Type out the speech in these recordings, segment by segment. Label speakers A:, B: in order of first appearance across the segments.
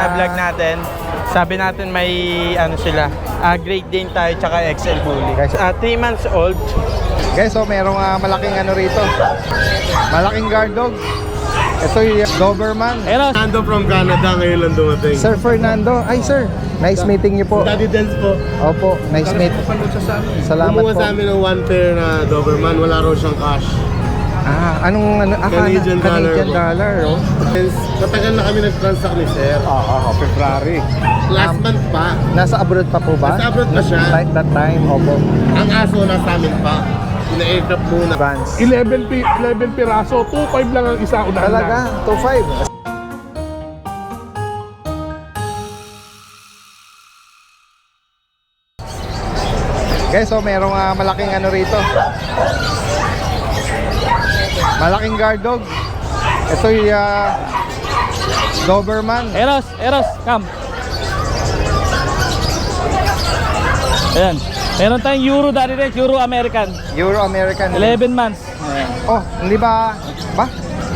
A: Vlog natin, sabi natin may ano sila, Great Dane tayo tsaka XL Bully. 3 months old.
B: Guys, so merong malaking ano rito. Malaking guard dog. Ito yung Doberman.
C: Hello.
D: Nando from Canada ngayon lang dumating.
B: Sir Fernando. Ay sir, nice meeting niyo po.
D: Daddy Dance po.
B: Opo, nice meet. Salamat
D: Kumuha
B: po.
D: sa amin ng 1 pair na Doberman, wala raw siyang cash.
B: Anong
D: Canadian
B: dollar, oh.
D: Since matagal na kami nag-transact ni Sir.
B: February.
D: Last month pa.
B: Nasa abroad pa po ba?
D: Nasa abroad pa siya.
B: That time, opo.
D: Ang aso nasa amin pa. Ina-aircraft muna.
B: Advance.
C: 11 piraso, 2.5 lang ang isa. Unahan
B: Talaga,
C: na.
B: 2.5. Guys, so merong malaking ano rito. Malaking guard dog. Ito yung Doberman.
C: Eros, come. Ayan. Meron tayong Euro Daddy Dance, Euro American.
B: Euro-American.
C: 11 months.
B: Oh, hindi ba?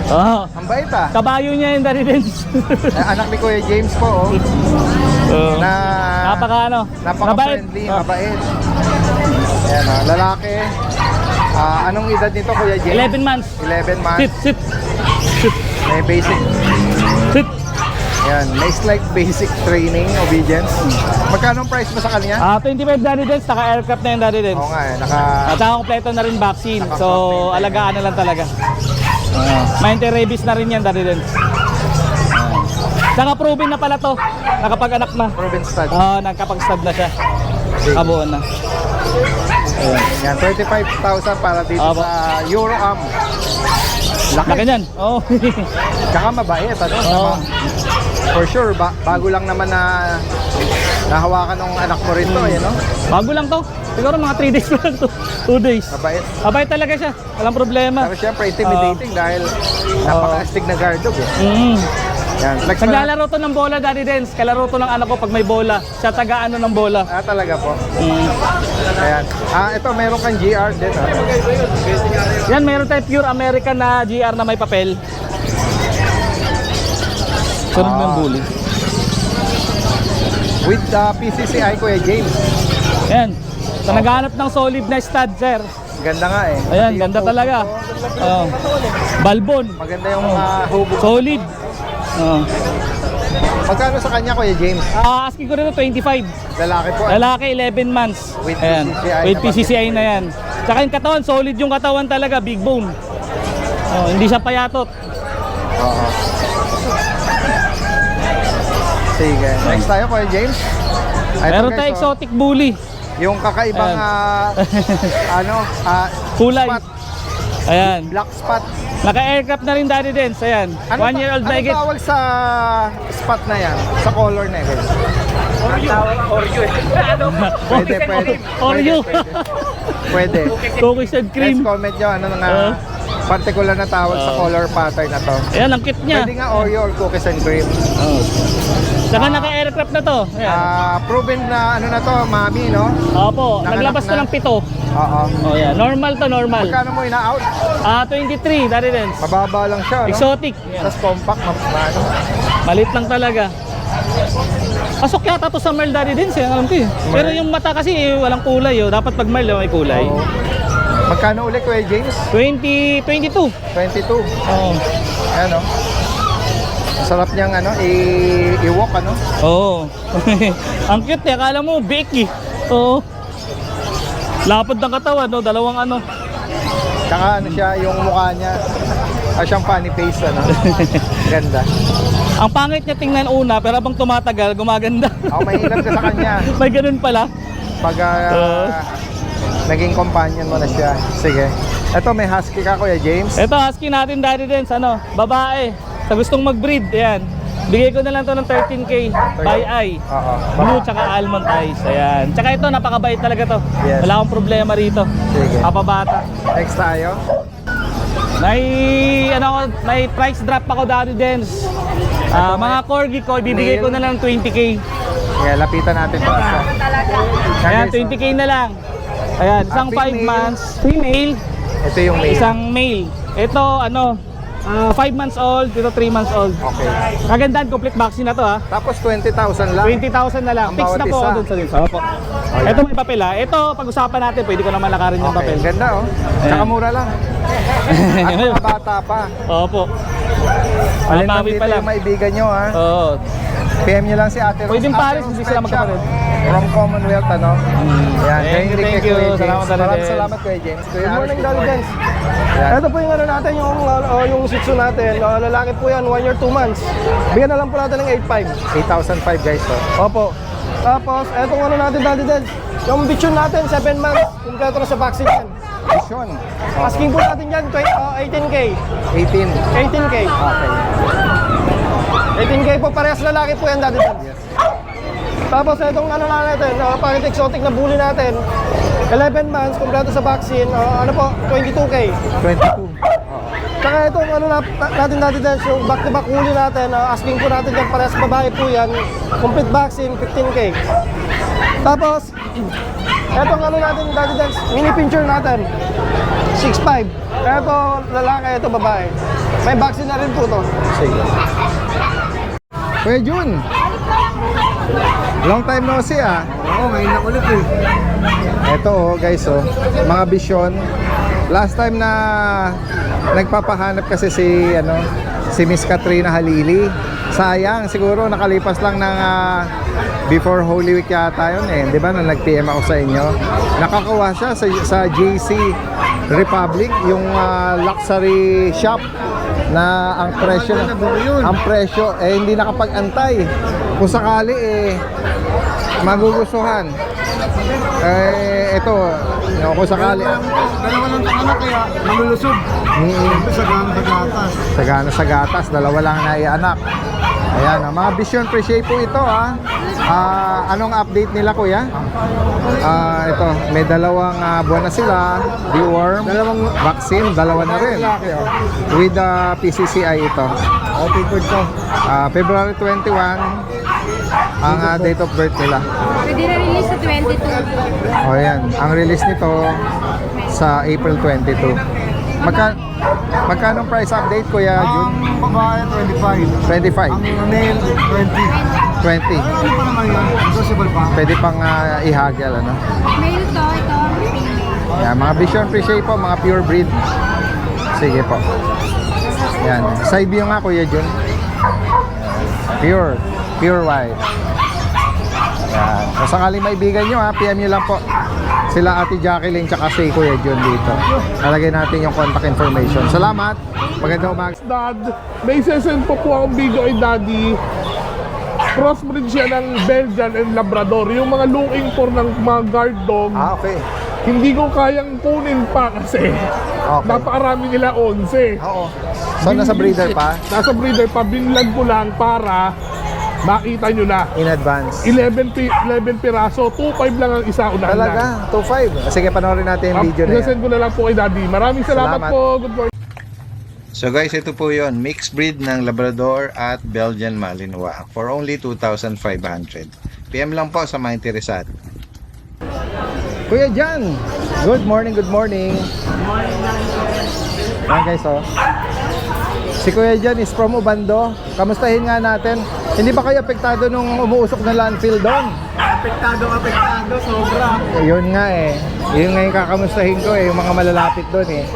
C: Oh.
B: Ang bait ah.
C: Kabayo niya yung Daddy Dance.
B: Anak ni Kuya James po, oh. Na napaka-friendly, mabait. Ayan, lalaki. Anong edad nito, Kuya James?
C: 11 months.
B: 11 months.
C: Sit.
B: May basic.
C: Sit.
B: Ayan, may slight basic training, obedience. Magkano ang price mo sa kanya?
C: 25 Daddy Dance, naka-aircraft na yung Daddy Dance.
B: Oo nga eh,
C: At saka kompleto na rin vaccine. So, alagaan na lang talaga. May anti-rabies na rin yan, Daddy Dance. Saka proven na pala to. Nakapag-anak na.
B: proven stud.
C: Nagkapag-stud na siya. Kabuon na.
B: Ayan, 35,000 para dito
C: Opo.
B: sa Euro-Am.
C: Laki niyan. Oo.
B: Tsaka mabait, ano?
C: Oo.
B: For sure, bago lang naman na nahawakan ng anak mo rin to, no?
C: Bago lang to. Siguro mga 3 days lang to. 2 days.
B: Mabait.
C: Mabait talaga siya. Walang problema.
B: Pero syempre, intimidating dahil napaka-astig na guard dog, eh. Yan, flex mo na.
C: Naglalaro to ng bola, Daddy Dance. Kalaro to ng anak ko pag may bola. Siya taga-ano ng bola.
B: Talaga po. Ayan. Ito, meron kang GR din,
C: Yan, meron tayo pure American na GR na may papel. Sunod ng bully.
B: With PCCI, Kuya James.
C: Yan. So, naghanap ng solid na stud, sir.
B: Ganda nga eh.
C: Ayan,
B: Pati
C: ganda
B: yung
C: talaga.
B: photo ko,
C: Balbon.
B: maganda yung hubog.
C: Solid.
B: Magkano sa kanya, Kuya James?
C: Asking ko rin 25.
B: Lalaki po.
C: Lalaki, 11 months.
B: With
C: Ayan.
B: PCCI
C: With
B: na
C: PCCI na yan. Tsaka yung katawan, solid yung katawan talaga, big bone. Hindi siya payatot.
B: Oo. Sige. Next tayo, Kuya James.
C: Meron tayo exotic bully.
B: Yung kakaibang
C: Kulay.
B: spot,
C: Ayan.
B: black spot.
C: Naka-aircraft na rin, Daddy Dance. Ayan. 1-year-old na
B: Ano
C: higit.
B: tawag sa spot na yan? Sa color na yan?
C: Oreo eh.
B: Pwede.
C: Oreo.
B: Pwede.
C: Cookies and
B: Let's
C: cream.
B: comment nyo ano nga particular na tawag sa color pattern na to.
C: Ayan, ang cute niya.
B: Pwede nga Oreo or cookies and cream.
C: Saka naka-aircraft na to. Ayan.
B: Proven na ano na to, mami, no?
C: Opo,
B: Nanganak
C: naglabas
B: na.
C: na ng 7.
B: Oo.
C: Oh, yeah. Normal to, normal.
B: Magkano mo ina-out?
C: 23, Daddy Dance.
B: Mababa lang siya, no?
C: Exotic. Ayan.
B: Tapos compact, ano?
C: Malit lang talaga. Pasok yata to sa Merl, Daddy Dance, alam ko eh. Pero yung mata kasi walang kulay. Dapat pag Merl may kulay.
B: Oo. Magkano ulit, Kuya James?
C: 22.
B: 22.
C: Oo.
B: Ayan, no? Sarap niyang i-walk, ano?
C: Oo. Ang cute eh, akala mo big eh. Oo. Lapad ng katawan, no? Dalawang ano.
B: Tsaka ano siya, yung mukha niya, siyang funny face, ano? Ganda.
C: Ang pangit niya tingnan una, pero habang tumatagal, gumaganda.
B: May ilan ka sa kanya.
C: May ganun pala.
B: Pag naging companion mo na siya. Sige. Ito, may husky ka, Kuya James.
C: Ito, husky natin, Daddy Dance, babae. Sa gustong mag-breed, ayan. Bigay ko na lang to ng 13K by eye.
B: Oo.
C: Blue tsaka almond eyes. Ayan. Tsaka ito, napakabait talaga to.
B: Yes.
C: Wala akong problema rito.
B: Sige.
C: Papabata.
B: Next tayo.
C: May price drop ako, Daddy Dance. Mga corgi ko, ibibigay ko na lang 20K.
B: Yeah, lapitan natin ito.
C: Ayan, 20K na lang. Ayan, isang 5
B: female.
C: months. Female.
B: Ito yung male.
C: Isang male. Ito, 5 months old, dito 3 months old.
B: Okay.
C: Kagandaan, complete vaccine na to ha.
B: Tapos 20,000 lang.
C: 20,000 na lang.
B: Ang
C: Fix
B: bawat
C: na po
B: isa.
C: ako dun sa dito. Opo.
B: Ayan.
C: Ito may papel ha. Ito, pag-usapan natin, pwede ko naman lakarin yung
B: Okay,
C: papel.
B: ganda oh. Tsaka mura lang. At mga bata pa.
C: Opo.
B: Alin man
C: Papawi
B: dito
C: pa lang.
B: yung maibigan nyo ha.
C: Oo.
B: PM nyo lang si Ate Rose.
C: Pwedeng
B: Ate
C: Paris,
B: Rose
C: hindi sila
B: Pet Shop.
C: magkapatid.
B: From Commonwealth, ano? Yan,
C: Thank you, thank you. Salamat, Daddy
B: Maraming
C: Dens.
B: salamat Kuya James. Kuya
E: Good
B: Alex,
E: morning,
B: good
E: Daddy
B: morning.
E: Dens.
B: Yan.
E: Ito po yung ano natin, yung Shih Tzu natin. Lalaki po yan, 1 year, 2 months. Bigyan na lang po natin ng 8.5.
B: 8,005 guys to.
E: Opo. Tapos, etong ano natin, Daddy Dens. Yung bichon natin, 7 months. Kumpleto na sa vaccine yan.
B: Vision.
E: Asking po natin yan, 18K.
B: 18.
E: 18K.
B: Okay.
E: 18K po, parehas lalaki po yan, Daddy Dens. Tapos, etong ano na natin, pakit exotic na bully natin. 11 months, kumpleto sa vaccine. Ano po, 22K.
B: 22.
E: Tsaka itong ano natin Dens, yung back-to-back huli natin, asking po natin yan, parehas babae po yan, complete vaccine, 15K. Tapos, etong ano natin Dens, mini pincher natin, 6.5. Ito lalaki, ito babae. May vaccine na rin po to.
B: Sige. Kuya Jun. Long time no see ah.
D: Oo, ngayon na ulit eh.
B: Ito oh guys oh, mga Vision. Last time na nagpapahanap kasi si Miss Katrina Halili. Sayang, siguro nakalipas lang ng before Holy Week yata yun eh. Di ba nung nag-PM ako sa inyo? Nakakuha siya sa JC Republic, yung luxury shop na ang presyo eh hindi nakapag-antay. Kung sakali eh magugustuhan. Ito, kung sakali.
D: Dalawa lang anak kaya malulusog.
B: Sagana sa gatas, dalawa lang na anak. Ayan, mga Vision Pre-Shape po ito ha. Anong update nila kuya? Ito, may dalawang buwan na sila. Deworm, dalawang vaccine, dalawa na rin. With PCCI ito. February 21 ang date of birth nila.
F: Pwede na release sa 22.
B: O yan, ang release nito sa April 22. Magkano price update kuya Jun?
D: Babae 25.
B: 25.
D: Ang male 20.
B: 20.
D: Ano pa naman yan? Possible pa?
B: Pwede pang ihagel ano.
F: Male to, ito, female.
B: Yan, mga Vision Pre-Shape po, mga pure breed. Sige po. Yan, side view nga kuya Jun. Pure white. Yan. Kung sakaling maibigan nyo PM nyo lang po sila Ate Jacqueline tsaka si Kuya Jun dito. Nalagay natin yung contact information. Salamat. Magandang umaga.
G: Dad, may sesend po akong video kay Daddy. Crossbreed siya ng Belgian and Labrador. Yung mga looking for ng mga guard dog.
B: Okay.
G: Hindi ko kayang kunin pa kasi napakarami nila 11.
B: Oo. So nasa breeder pa?
G: Nasa breeder pa, binlag ko lang para makita nyo na.
B: In advance.
G: 11 piraso, 2.5 lang ang isa unahan lang.
B: Talaga? 2.5? Sige, panoorin natin yung video na yan.
G: Isasend ko na lang po kay Daddy. Maraming salamat
B: Salamat.
G: po. Good morning.
B: So guys, ito po yon, mixed breed ng Labrador at Belgian Malinois for only 2,500. PM lang po sa mga interesado. Kuya Jan, good morning, good morning. Yan guys oh. Si Kuya Jan is from Ubando. Kamustahin nga natin. Hindi ba kayo apektado nung umuusok na landfill doon?
E: Apektado, sobra.
B: Yun nga eh. Yun nga yung kakamustahin ko eh, yung mga malalapit doon eh.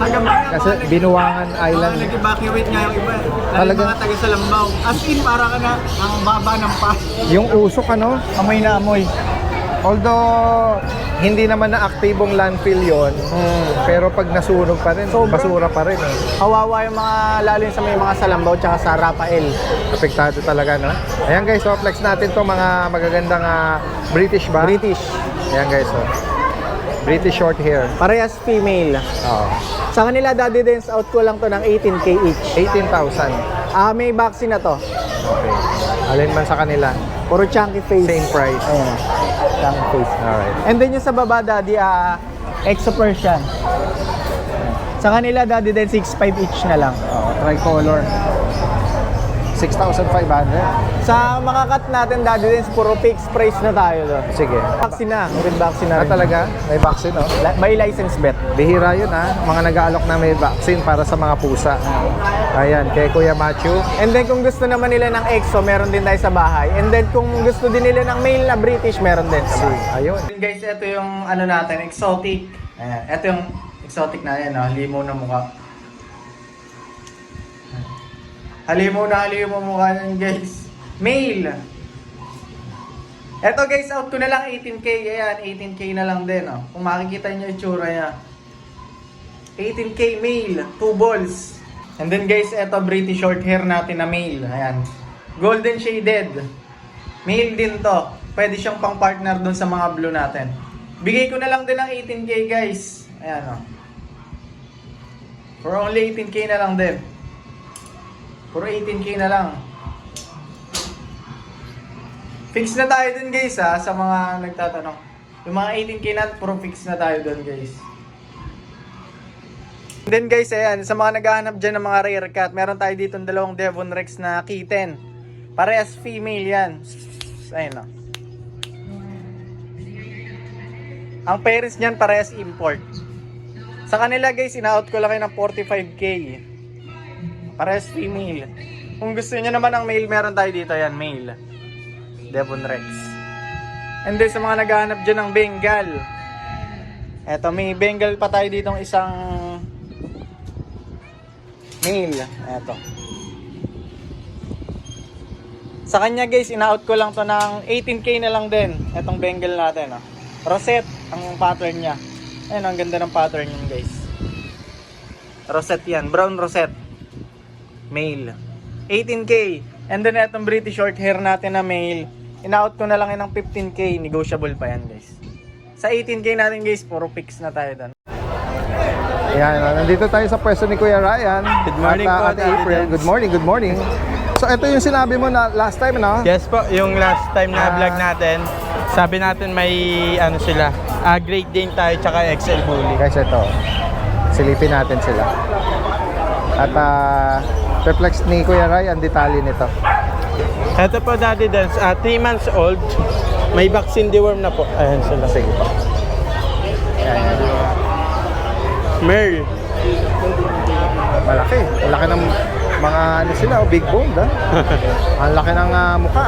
B: Kasi Binuangan Island.
E: Nag-evacuate nga yung iba.
B: Talaga?
E: Mga taga sa Lambaw. As in, para ka na ang baba ng pa.
B: Yung usok ano?
E: Amoy na amoy.
B: Although hindi naman na aktibong landfill yon, pero pag nasunog pa rin, basura pa rin eh.
E: Kawawa yung mga, lalo sa may mga Salambaw tsaka sa Rafael.
B: Apektado talaga no. Ayan guys, so flex natin to mga magagandang British ba?
E: British.
B: Ayan guys, so British short hair.
E: Parehas female.
B: Oh.
E: Sa kanila, Daddy Dens, out ko lang to ng 18K each.
B: 18,000.
E: May vaccine na to.
B: Okay. Alin man sa kanila.
E: Puro chunky face.
B: Same price.
E: Ayan. Chunky face.
B: Alright.
E: And then yung sa baba, Daddy, Exo Persian. Sa kanila, Daddy Dens, 6.5 each na lang.
B: Tricolor. 6,500.
E: Sa mga cut natin, Daddy Dens, puro fixed price na tayo doon.
B: Sige.
E: Vaccine na. With vaccine na rin.
B: Talaga? May vaccine no?
E: May license bet.
B: Bihira yun ha. Mga nag-aalok na may vaccine para sa mga pusa. Ayan, kay Kuya Machu.
H: And then kung gusto naman nila ng EXO, meron din tayo sa bahay. And then kung gusto din nila ng male na British, meron din sa bahay.
B: Ayun.
H: Guys, ito yung ano natin, exotic. Ayan, ito yung exotic na yan, limaw na mukha. Halimaw mukha yan, guys. Male. Ito guys, out ko na lang 18K. Ayan, 18K na lang din. Oh. Kung makikita nyo yung tsura niya. 18K male, 2 balls. And then guys, eto British short hair natin na male. Ayan. Golden shaded. Male din to. Pwede siyang pang partner dun sa mga blue natin. Bigay ko na lang din ng 18K guys. Ayan o. For only 18K na lang din. For 18K na lang. Fix na tayo dun guys ha, sa mga nagtatanong. Yung mga 18K na, puro fix na tayo dun guys. Then guys, ayan, sa mga naghahanap dyan ng mga rare cat, meron tayo dito ng dalawang Devon Rex na kitten. Parehas female yan. Ayun o. Ang parents niyan parehas import. Sa kanila guys, ina-out ko lang kayo ng 45K. Parehas female. Kung gusto niyo naman ng male, meron tayo dito yan, male. Devon Rex. And then sa mga naghahanap dyan ng Bengal. Eto, may Bengal pa tayo dito ng isang male. Eto. Sa kanya guys, ina-out ko lang to ng 18K na lang din. Etong Bengal natin. Oh. Rosette ang pattern niya. Ayun, ang ganda ng pattern niya guys. Rosette yan. Brown rosette. Male. 18K. And then etong British short hair natin na male. Ina-out ko na lang yun ng 15K. Negotiable pa yan guys. Sa 18K natin guys, puro fix na tayo doon.
B: Ayan, nandito tayo sa pwesto ni Kuya Ryan.
A: Good morning
B: at,
A: po,
B: Ate April.
A: Daddy
B: Good morning, good morning. So ito yung sinabi mo na last time, no?
A: Yes po, yung last time na vlog natin, sabi natin may ano sila, Great Dane tayo tsaka XL Bully.
B: Guys, ito. Silipin natin sila. At perplex ni Kuya Ray ang detalye nito.
A: Ito po Daddy Dance, 3 months old, may vaccine deworm na po. Ayan sila.
B: Sige po. Ayan.
A: Merl.
B: Malaki. Ang laki ng mga ano sila, big bone, ha? Ang laki ng mukha.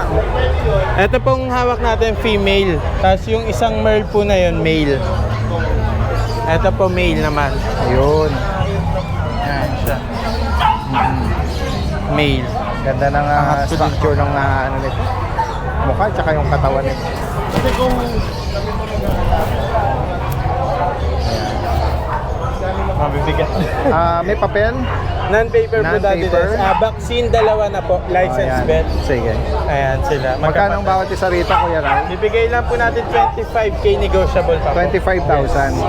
A: Ito pong hawak natin female, tapos yung isang Merl po na yun, male. Ito po male naman.
B: Ayun.
A: Ayan siya. Male.
B: Ganda ng structure ng ano nito. Mukha tsaka yung katawan nito.
A: Kasi kung mabibigat.
B: May papel?
A: Non-paper po Daddy
B: Non-paper.
A: Dance. Vaccine dalawa na po, license
B: Ayan.
A: vet.
B: Sige.
A: Ayan sila.
B: Magkano ang bawat isa rito, Kuya Ray?
A: Bibigay lang po natin 25K, negotiable pa po.
B: 25,000.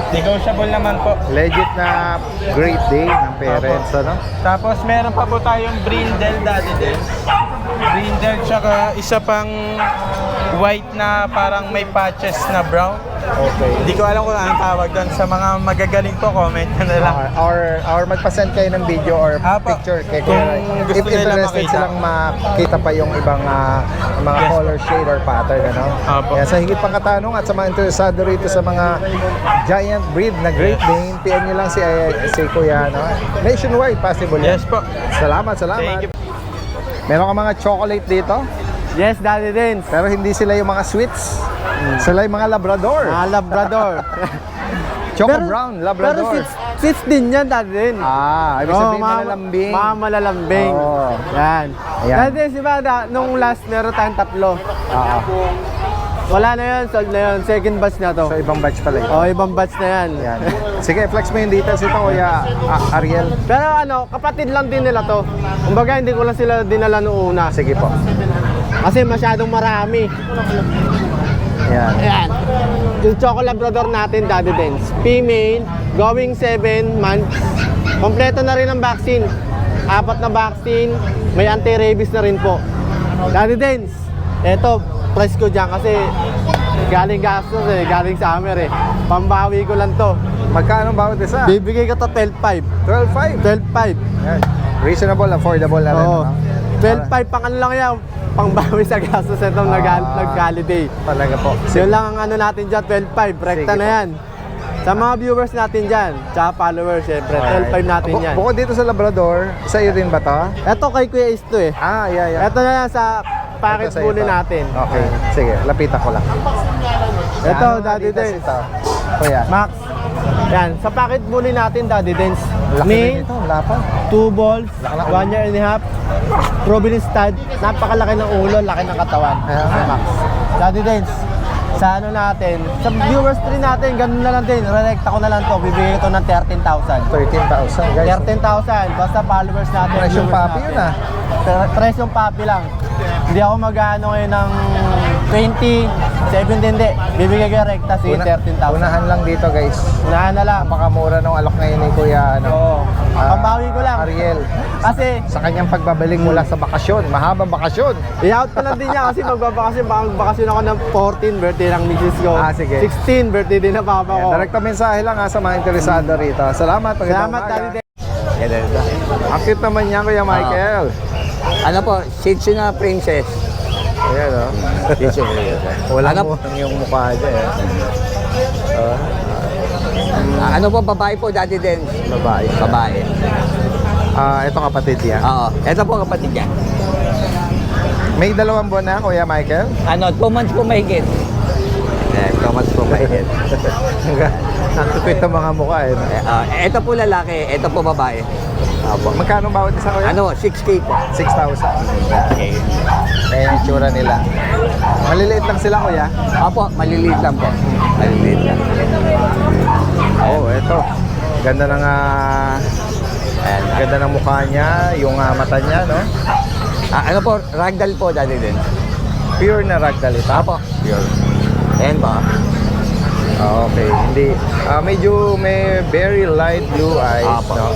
A: Negotiable naman po.
B: Legit na great day ng parents, ano?
A: Tapos meron pa po tayong brindle Daddy Dance. Brindle tsaka isa pang white na parang may patches na brown.
B: Okay.
A: Hindi ko alam kung anong tawag doon. Sa mga magagaling po, comment nyo na lang.
B: Or magpa-send kayo ng video or
A: Apa.
B: picture kay
A: Kung
B: Kuya Ray.
A: gusto
B: If
A: nila
B: interested
A: makita.
B: silang makita pa yung ibang mga
A: Yes.
B: color shade or pattern, ano?
A: Apa.
B: Kaya sa higit pang katanong at sa mga interesado rito sa mga giant breed na Great Dane, PM nyo lang si Kuya, no? Nationwide possible yan.
A: Yes po.
B: Salamat.
A: Thank you.
B: Meron ka mga chocolate dito,
H: Yes, Daddy Dance.
B: pero hindi sila yung mga sweets. Sila yung mga Labrador.
H: Labrador.
B: Choco Brown, Labrador.
H: Pero sits din yan, Daddy Dance.
B: Ibig sabihin malalambing.
H: Mga malalambing.
B: Oo.
H: Yan.
B: Ayan.
H: Daddy Dance, diba, nung last meron tayong 3. Wala na yun, sold na yun. Second batch na to.
B: So ibang batch pala ito.
H: Ibang batch na yan.
B: Yan. Sige, flex mo yung details ito, Kuya Ariel.
H: Pero kapatid lang din nila to. Kumbaga, hindi ko lang sila dinala noong una.
B: Sige po.
H: Kasi masyadong marami.
B: Yan.
H: Ayan. Yung Choco Labrador natin, Daddy Dance. Female, going 7 months. Kompleto na rin ang vaccine. 4 na vaccine. May anti-rabies na rin po. Daddy Dance. Eto, price ko dyan kasi galing gastos galing summer Pambawi ko lang to.
B: Magkano bawat isa?
H: Bibigay ko to 12.5.
B: 12.5.
H: 12.5.
B: Yan. Reasonable, affordable na rin.
H: Oo.
B: ano?
H: 12.5 pang ano lang yan. Pangbawi sa gastos itong nag-holiday.
B: Talaga po.
H: So yun lang ang ano natin dyan, 12.5. Rekta
B: Sige
H: na
B: po.
H: yan.
E: Sa mga viewers natin dyan, tsaka followers, syempre, 12.5 natin yan.
B: Bukod dito sa Labrador, sa'yo din ba to?
E: Ito kay Kuya Ace to eh.
B: Yeah.
E: Ito na yan sa packet
B: Ito sa
E: bully
B: ito.
E: natin.
B: Okay, sige, lapitan ko lang.
E: Ito,
B: Ano
E: Daddy
B: dito
E: Dance.
B: ito? Kuya,
E: Max. Yan, sa packet bully natin, Daddy Dance.
B: laki
E: Male,
B: din ito, lapad.
E: 2 balls,
B: Laki.
E: 1 year and a half. Provenance stud, napakalaki ng ulo, laki ng katawan.
B: Ayan.
E: Max. Daddy Dance. Sa ano natin, sa viewers 3 natin, ganun na lang din. Rerekta ko na lang to, bibigay ko ng 13,000.
B: 13,000 guys.
E: 13,000, basta followers natin.
B: Presyong
E: viewers
B: papi
E: natin.
B: yun ah.
E: Presyong papi lang. Hindi ako mag-ano ngayon ng 20, 17 hindi. Bibigay ko rekta si 13,000.
B: Unahan lang dito guys.
E: Unahan na lang.
B: Napakamura ng alok ngayon ni Kuya
E: Oo. Pambawi ko lang.
B: Ariel.
E: Kasi,
B: Sa kanyang pagbabalik mula sa bakasyon, mahabang bakasyon.
E: i-out ko lang din niya kasi magbabakasyon. Magbakasyon ako ng 14, birthday ng misis ko.
B: Sige.
E: 16, birthday din ng papa ko.
B: Direkta mensahe lang sa mga interesado rito. Salamat.
E: Salamat, Daddy.
B: Ang cute naman niya, Kuya Michael.
I: Ano po, Shih Tzu na princess.
B: Ayan o.
I: Shih Tzu.
B: Wala
I: Ano?
B: mo yung mukha niya eh.
I: Ano po, babae po, Daddy Dance.
B: Babae.
I: Babae.
B: Ito kapatid niya.
I: Oo. Ito po kapatid niya.
B: May 2 buwan na, Kuya Michael.
I: Ano, 2 months po mahigit. 2 months po mahigit.
B: Nakikita ang mga mukha eh.
I: Ito po lalaki, ito po babae.
B: Magkano bawat isa, Kuya?
I: Ano, 6K po.
B: 6,000.
I: Okay.
B: Kaya yung tsura nila. Maliliit lang sila, Kuya.
I: Opo, maliliit lang po. Maliliit lang.
B: Ito. Ganda ng ganda ng mukha niya, yung mata niya, no?
I: Ano po, ragdoll po, Daddy Dance.
B: Pure na ragdoll ito.
I: Opo. Pure. Ayan po.
B: Okay, hindi. Medyo may very light blue eyes,
I: Apo.
B: no?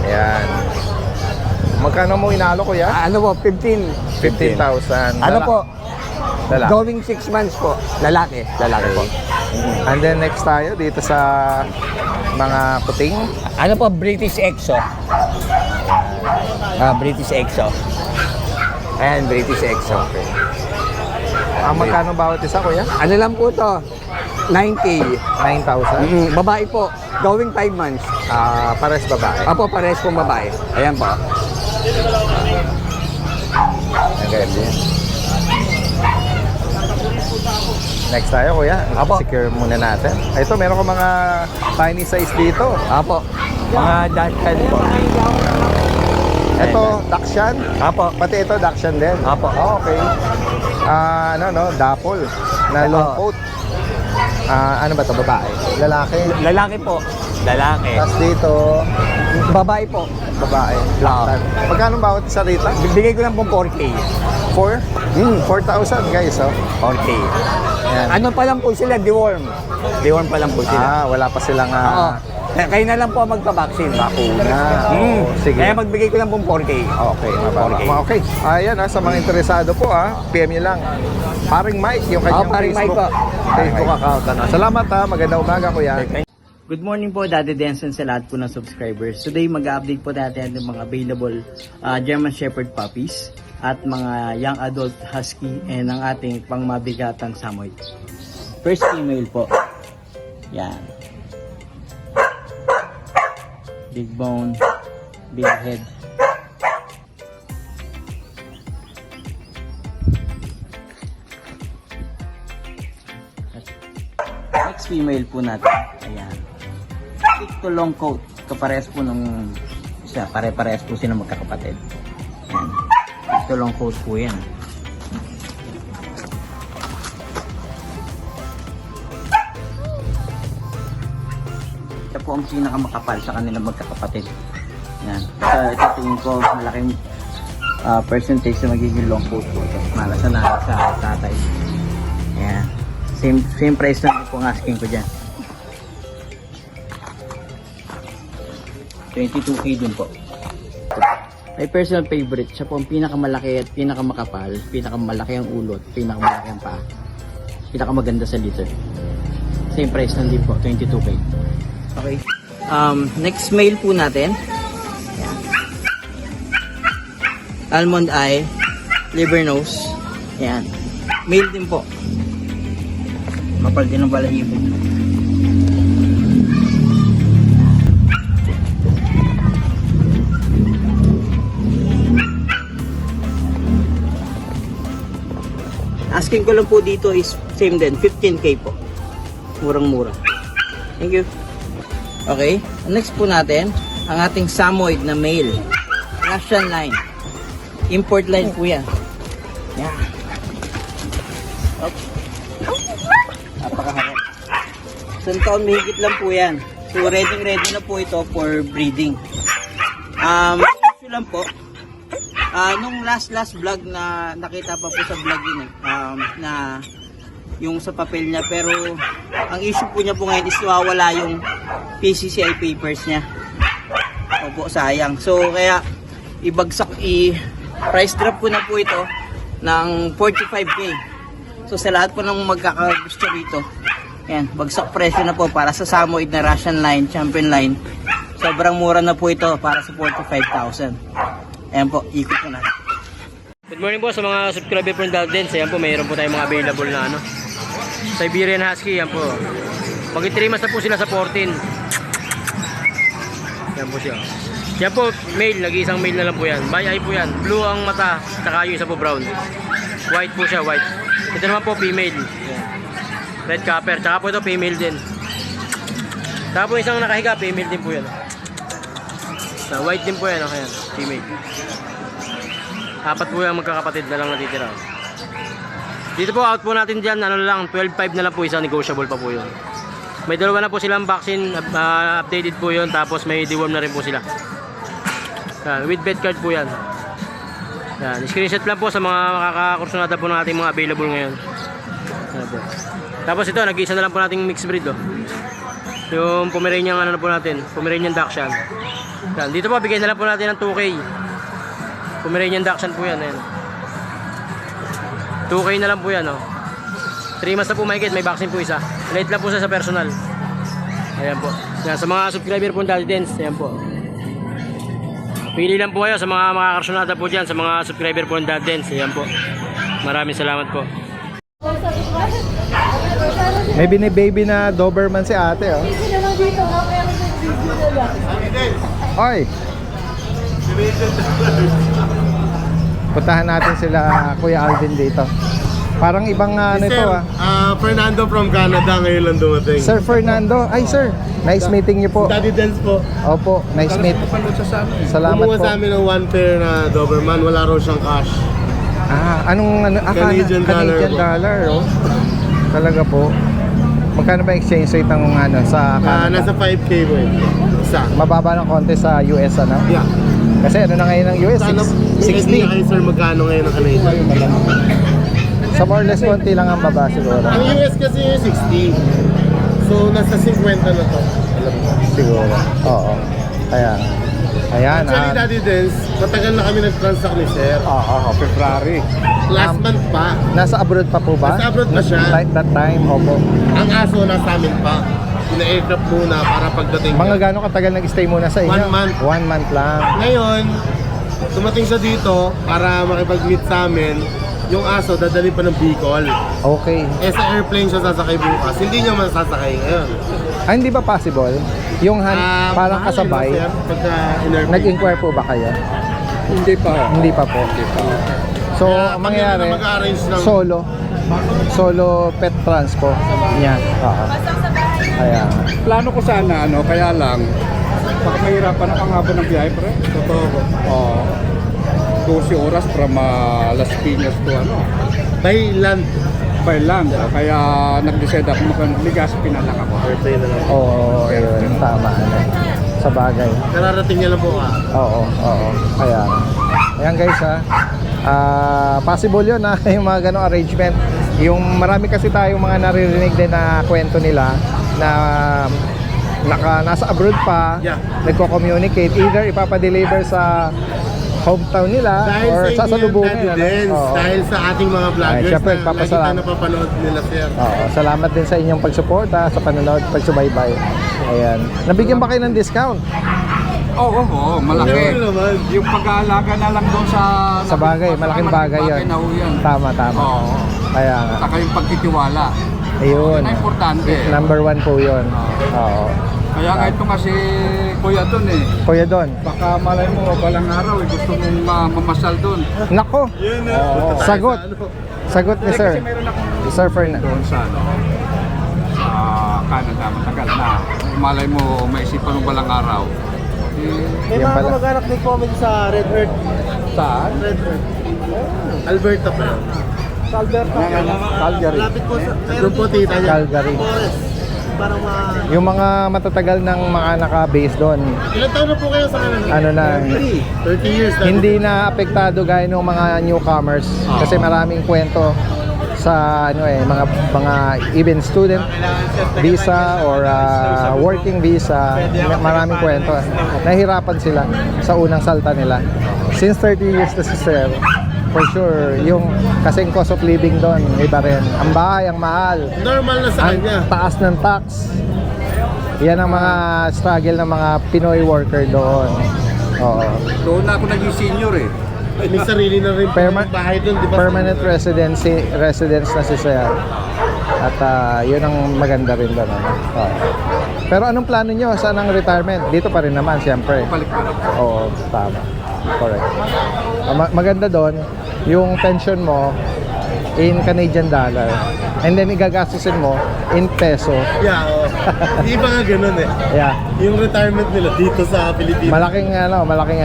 B: Ayan. Magkano mo inalo, Kuya?
I: Ano po, 15.
B: 15,000.
I: Ano po,
B: Lalaki.
I: going 6 months po. Lalaki. Lalaki po.
B: And then next tayo dito sa mga puting.
I: Ano po, British Exo. British Exo. Ayan, British Exo.
B: Magkano bawat isa, Kuya?
I: Ano lang po to? 9K.
B: 9,000.
I: Babae po. Going 5 months.
B: Pares babae.
I: Apo, pares pong babae. Ayan po.
B: Okay. Next tayo, Kuya.
I: Apo.
B: Secure muna natin. Ito, meron ko mga tiny size dito.
I: Apo. Mga Dachshund po.
B: Ito, Dachshund.
I: Apo.
B: Pati ito, Dachshund din.
I: Apo.
B: Okay. Dapple na
I: Ito.
B: long coat. Ano ba ito? Babae? Lalaki?
I: Lalaki po. Lalaki.
B: Tapos dito,
I: Babae po.
B: babae.
I: Oo.
B: Magkano bawat isa rito?
I: Bigay ko lang pong 4K.
B: 4? 4,000 guys, oh.
I: 4K.
B: Yan.
I: Ano pa lang po sila? Deworm. Deworm pa lang po sila.
B: Wala pa silang
I: Oo. Kayo na lang po magpa-vaccine.
B: bakuna. Oo, sige.
I: Kaya magbigay ko lang pong 4K.
B: Okay, mababa.
I: 4K.
B: Okay. Ayan sa mga interesado po PM nyo lang. Paring Mike, yung kanyang
I: Paring Mike
B: Facebook,
I: po.
B: Facebook account. Salamat magandang umaga, Kuya.
H: Good morning po, Daddy Denson, sa lahat po ng subscribers. Today, mag-update po natin ng mga available German Shepherd puppies at mga young adult husky and ang ating pangmabigatang Samoyed. First female po. Yan. Big bone, big head. Next female po natin. Ayan. Thick to long coat. Kaparehas po ng isa. Pare-parehas po sila magkakapatid. Ayan. Thick to long coat po yan. Ito po ang pinakamakapal sa kanila magkakapatid. Ayan. Ito tingin ko malaking percentage na magiging long coat po. Ito. Malasa na sa tatay. Ayan. Same price lang po ang asking ko dyan. 22K din po. My personal favorite, siya po ang pinakamalaki at pinakamakapal, pinakamalaki ang ulot, pinakamalaki ang paa, pinakamaganda sa litter. Same price lang din po, 22K. Okay. Next male po natin. Ayan. Almond eye, liver nose. Ayan. Male din po. Kapal din ang balahibo.
J: Asking ko lang po dito is same din, 15K po. Murang-mura. Thank you. Okay, next po natin, ang ating Samoyed na male. Russian line. Import line po yan. Yan. Oops. Napakaharap. Isang taon mahigit lang po yan. So ready na po ito for breeding. Issue lang po. Nung last vlog na nakita pa po sa vlog yun na yung sa papel niya, pero ang issue po niya po ngayon is nawawala yung PCCI papers niya. Opo, sayang. So kaya price drop ko na po ito ng 45K. So sa lahat po ng magkakagusto rito, yan, bagsak presyo na po para sa Samoyed na Russian line, champion line. Sobrang mura na po ito para sa 45,000. Ayan po, ikot po na.
K: Good morning po sa mga subscriber po ng Daldens. Ayan po, mayroon po tayong mga available na Siberian Husky. Ayan po. Pag 3 months na po sila sa 14. Ayan po siya. Yan po, male. Nag-iisang male na lang po yan. By eye po yan. Blue ang mata, saka yung isa po brown. White po siya, white. Ito naman po, female. Ayan. Red copper. Tsaka po ito, female din. Tsaka po isang nakahiga, female din po yan. White din po yan, okay yan. Female. 4 po yung magkakapatid na lang natitira. Dito po, out po natin dyan, 12.5 na lang po isa, negotiable pa po yun. May dalawa na po silang vaccine, updated po yun, tapos may deworm na rin po sila. With vet card po yan. Yan, screenshot lang po sa mga makakakursunada po ng ating mga available ngayon. Yan po. Tapos ito, nag-iisa na lang po nating mixed breed. Yung Pomeranian, po natin, Pomeranian Dachshund. Yan, dito po, bigay na lang po natin ng 2K. Pomeranian Dachshund po yan. Ayan. 2K na lang po yan. 3 months na po mahigit, may vaccine po isa. Late lang po sa personal. Ayan po. Yan, sa mga subscriber po ng Daldens, ayan po. Pili lang po kayo sa mga makakarsonada po dyan, sa mga subscriber po ng Daldens. Ayan po. Maraming salamat po.
B: May bini-baby na Doberman si ate, oh. Oy! Puntahan natin sila Kuya Alvin dito. Parang ibang nito
D: Fernando from Canada ngayon lang dumating.
B: Sir Fernando. Ay sir, nice meeting niyo po.
D: Daddy Dance po.
B: Opo, nice meet. Salamat
D: Kumuha
B: po.
D: sa amin ng 1 pair na Doberman, wala raw siyang cash.
B: Canadian dollar, oh. Talaga po. Magkano ba exchange rate ng sa Canada?
D: Nasa 5K po isa.
B: Mababa ng konti sa US, ano?
D: Yeah.
B: Kasi ano na ngayon ng US?
D: Sana,
B: 60.
D: kayo sir, magkano ngayon ang Canadian?
B: So more or less konti lang ang baba siguro.
D: Ang US kasi yung 60. So nasa 50 na to. Alam mo.
B: Siguro. Oo. Ayan.
D: Actually, Daddy Dance, matagal na kami nag-transact ni sir.
B: February.
D: Last month pa.
B: Nasa abroad pa po ba?
D: Nasa abroad pa siya.
B: That time, opo.
D: Ang aso nasa amin pa. Pina-aircraft muna para pagdating.
B: Mga gano'ng katagal nag-stay muna sa inyo?
D: 1 month.
B: 1 month lang.
D: Ngayon, dumating siya dito para makipag-meet sa amin. Yung aso, dadali pa ng Bicol.
B: Okay.
D: Sa airplane siya sasakay bukas. Hindi niya masasakay ngayon.
B: Hindi ba possible? Yung parang
D: mahal
B: kasabay,
D: yun, sir, pagka in-airplane.
B: nag-inquire po ba kayo? Hindi pa po. So, ang mangyayari,
D: kami mag-arrange ng
B: solo pet transpo. Yan. Ayan.
L: Plano ko sana, kaya lang, baka mahirapan ang haba ng biyahe, pre.
D: Totoo po.
L: 12 oras from Las Piñas to
D: By land.
L: by land. Kaya nag-decide ako mag-Legazpi na lang ako.
D: Airplane na lang.
B: Oo, yun. Tama. Sa bagay.
D: Kararating niya lang po
B: Oo. Ayan guys possible yun yung mga ganong arrangement. Yung marami kasi tayong mga naririnig din na kwento nila na nasa abroad pa, nagko-communicate, either ipapadeliver sa hometown nila
D: dahil
B: or
D: sa
B: sasalubungin
D: Dance, dahil sa ating mga vloggers
B: syempre,
D: na lagi tayo napapanood nila sir.
B: Salamat din sa inyong pagsuporta, sa panonood, pagsubaybay. Ayan. Nabigyan ba kayo ng discount?
L: Oo, malaki.
D: Yung
L: pag-aalaga na lang doon sa
B: bagay, malaking bagay yun. Tama.
L: Oo.
B: Kaya nga.
L: Saka yung pagtitiwala.
B: Ayun.
L: Yun ang importante.
B: Number 1 po yun. Oo.
L: Kaya nga ito kasi kuya doon eh.
B: Kuya Don.
L: Baka malay mo, balang araw eh, gusto mong mamasal doon.
B: Nako. Sagot. Sagot ni Sir. Sir Fernand.
L: Doon sa Canada, matagal na. Malay mo, maisipan mo balang araw.
E: May
B: Yan
E: mga
B: pala.
E: kamag-anak din po kami sa Red Earth.
L: Saan?
E: Red Earth.
D: Alberta pa yun.
E: Sa Alberta.
B: Calgary.
E: Lapit po sa...
D: Doon po tita niya.
B: Calgary.
E: Forest. Parang
B: Yung mga matatagal ng mga naka-base doon,
D: Ilan taon na po kayo sa Canada?
B: ano na,
D: 30 years na.
B: hindi na apektado gaya ng mga newcomers kasi maraming kwento sa ano mga even student visa or working visa, maraming kwento. Nahirapan sila sa unang salta nila. Since 30 years na si Sir, for sure, yung kasing cost of living doon, iba rin. Ang bahay, ang mahal.
D: Normal na sa
B: Ang
D: kanya.
B: taas ng tax. Yan ang mga struggle ng mga Pinoy worker doon. Oo.
L: Doon na ako naging senior eh.
D: May sarili na rin po
B: Perma-
D: yung bahay doon, di ba?
B: Permanent residence na si Sir. At yun ang maganda rin doon. Ano? Oo. Pero anong plano nyo? Saan ang retirement? Dito pa rin naman, siyempre.
L: Balik-balik.
B: Oo, tama. Correct. Maganda doon, yung pension mo in Canadian dollar. And then igagastusin mo in peso.
D: Yeah, oo. Hindi pa nga ganun eh.
B: Yeah.
D: Yung retirement nila dito sa Pilipinas.
B: Malaking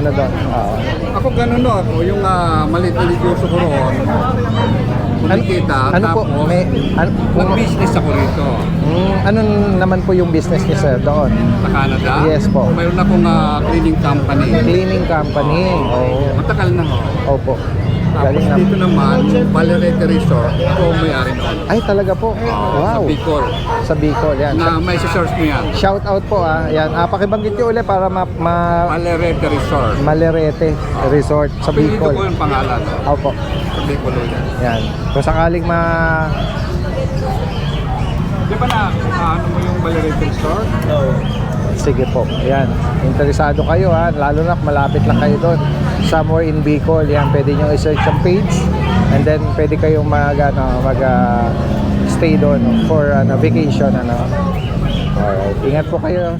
B: ano doon. Oo.
L: Ako ganun no, ako yung maliit na negosyo ko roon. Kumikita,
B: Ano po?
L: tapos nag-business ako rito
B: Ano naman po yung business niyo, Sir, doon?
L: sa Canada.
B: Yes po.
L: Mayroon akong cleaning company.
B: Cleaning company. Oo.
L: Matagal na ho.
B: Opo.
L: Tapos
B: Galing na.
L: dito naman, Valerete Resort, ako ang may-ari noon.
B: Ay, talaga po.
L: Sa
B: Wow.
L: Bicol.
B: Sa Bicol, yan.
L: Na may search mo yan.
B: Shout out po yan. Pakibanggit niyo ulit para
L: Valerete Resort.
B: Malerete Resort sa
L: Apelido
B: Bicol.
L: ko yung pangalan.
B: Opo.
L: Sa Bicol ulit.
B: Yan. Kung sakaling
L: Di ba na, ano mo yung Valerete Resort?
B: sige po. Yan. Interesado kayo lalo na malapit lang kayo doon. Somewhere in Bicol. Yan, pwede nyo i-search ang page. And then pwede kayong stay doon for vacation. Alright. Ingat po kayo.